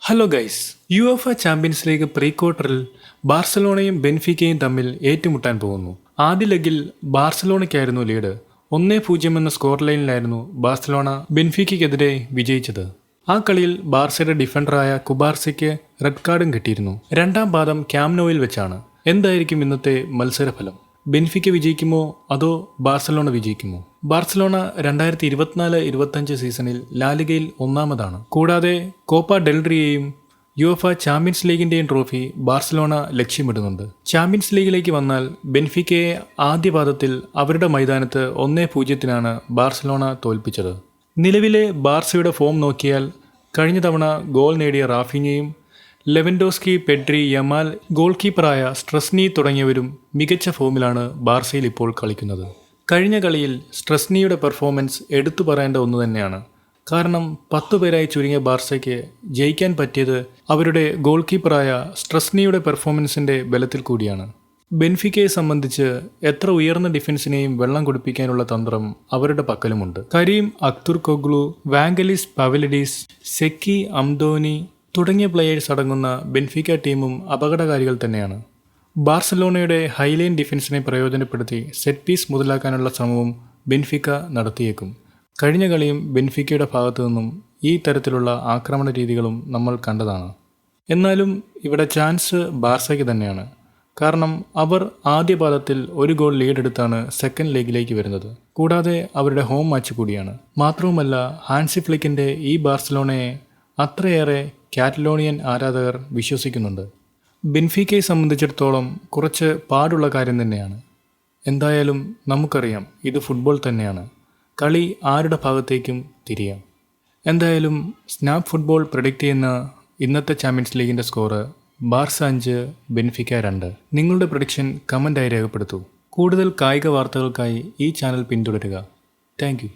Hello guys, യുഎഫ champions league pre ക്വാർട്ടറിൽ ബാർസലോണയും ബെൻഫിക്കയും തമ്മിൽ ഏറ്റുമുട്ടാൻ പോകുന്നു. ആദ്യ ലെഗിൽ ബാർസലോണയ്ക്കായിരുന്നു ലീഡ്. 1-0 എന്ന സ്കോർ ലൈനിലായിരുന്നു ബാർസലോണ ബെൻഫിക്കയ്ക്കെതിരെ വിജയിച്ചത്. ആ കളിയിൽ ബാർസയുടെ ഡിഫൻഡറായ കുബാർസിക്ക് റെഡ് കാർഡും കിട്ടിയിരുന്നു. രണ്ടാം പാദം ക്യാമ്പ് നൗവിൽ വെച്ചാണ്. എന്തായിരിക്കും ഇന്നത്തെ മത്സരഫലം? ബെൻഫിക്ക വിജയിക്കുമോ അതോ ബാർസലോണ വിജയിക്കുമോ? ബാർസലോണ 2024-25 സീസണിൽ ലാലിഗയിൽ ഒന്നാമതാണ്. കൂടാതെ കോപ്പ ഡെൽറിയെയും യുഎഫ ചാമ്പ്യൻസ് ലീഗിന്റെയും ട്രോഫി ബാർസലോണ ലക്ഷ്യമിടുന്നുണ്ട്. ചാമ്പ്യൻസ് ലീഗിലേക്ക് വന്നാൽ ബെൻഫിക്കയെ ആദ്യ പാദത്തിൽ അവരുടെ മൈതാനത്ത് 1-0 ബാർസലോണ തോൽപ്പിച്ചത്. നിലവിലെ ബാർസയുടെ ഫോം നോക്കിയാൽ കഴിഞ്ഞ തവണ ഗോൾ നേടിയ റാഫിഞ്ഞയും ലെവൻഡോസ്കി, പെഡ്രി, യമാൽ, ഗോൾ കീപ്പറായ സ്ട്രെസ്നി തുടങ്ങിയവരും മികച്ച ഫോമിലാണ് ബാർസയിൽ ഇപ്പോൾ കളിക്കുന്നത്. കഴിഞ്ഞ കളിയിൽ സ്ട്രെസ്നിയുടെ പെർഫോമൻസ് എടുത്തു പറയേണ്ട ഒന്ന് തന്നെയാണ്. കാരണം 10 പേരായി ചുരുങ്ങിയ ബാർസയ്ക്ക് ജയിക്കാൻ പറ്റിയത് അവരുടെ ഗോൾ കീപ്പറായ സ്ട്രെസ്നിയുടെ പെർഫോമൻസിന്റെ ബലത്തിൽ കൂടിയാണ്. ബെൻഫിക്കയെ സംബന്ധിച്ച് എത്ര ഉയർന്ന ഡിഫൻസിനെയും വെള്ളം കുടിപ്പിക്കാനുള്ള തന്ത്രം അവരുടെ പക്കലുമുണ്ട്. കരീം അക്തുർകൊഗ്ലു, വാങ്കലിസ് പവലിഡീസ്, സെക്കി അംദോനി തുടങ്ങിയ പ്ലെയേഴ്സ് അടങ്ങുന്ന ബെൻഫിക്ക ടീമും അപകടകാരികൾ തന്നെയാണ്. ബാർസലോണയുടെ ഹൈലൈൻ ഡിഫൻസിനെ പ്രയോജനപ്പെടുത്തി സെറ്റ് പീസ് മുതലാക്കാനുള്ള ശ്രമവും ബെൻഫിക്ക നടത്തിയേക്കും. കഴിഞ്ഞ കളിയും ബെൻഫിക്കയുടെ ഭാഗത്തു നിന്നും ഈ തരത്തിലുള്ള ആക്രമണ രീതികളും നമ്മൾ കണ്ടതാണ്. എന്നാലും ഇവിടെ ചാൻസ് ബാർസയ്ക്ക് തന്നെയാണ്. കാരണം അവർ ആദ്യ പാദത്തിൽ 1 ഗോൾ ലീഡെടുത്താണ് സെക്കൻഡ് ലെഗിലേക്ക് വരുന്നത്. കൂടാതെ അവരുടെ ഹോം മാച്ച് കൂടിയാണ്. മാത്രവുമല്ല, ഹാൻസി ഫ്ലിക്കിന്റെ ഈ ബാർസലോണയെ അത്രയേറെ കാറ്റലോണിയൻ ആരാധകർ വിശ്വസിക്കുന്നുണ്ട്. ബെൻഫിക്കയെ സംബന്ധിച്ചിടത്തോളം കുറച്ച് പാടുള്ള കാര്യം തന്നെയാണ്. എന്തായാലും നമുക്കറിയാം, ഇത് ഫുട്ബോൾ തന്നെയാണ്. കളി ആരുടെ ഭാഗത്തേക്കും തിരിയാം. എന്തായാലും സ്നാപ്പ് ഫുട്ബോൾ പ്രഡിക്റ്റ് ചെയ്യുന്ന ഇന്നത്തെ ചാമ്പ്യൻസ് ലീഗിൻ്റെ സ്കോറ് ബാർസ 5, ബെൻഫിക്ക 2. നിങ്ങളുടെ പ്രഡിക്ഷൻ കമൻ്റായി രേഖപ്പെടുത്തൂ. കൂടുതൽ കായിക വാർത്തകൾക്കായി ഈ ചാനൽ പിന്തുടരുക. Thank you.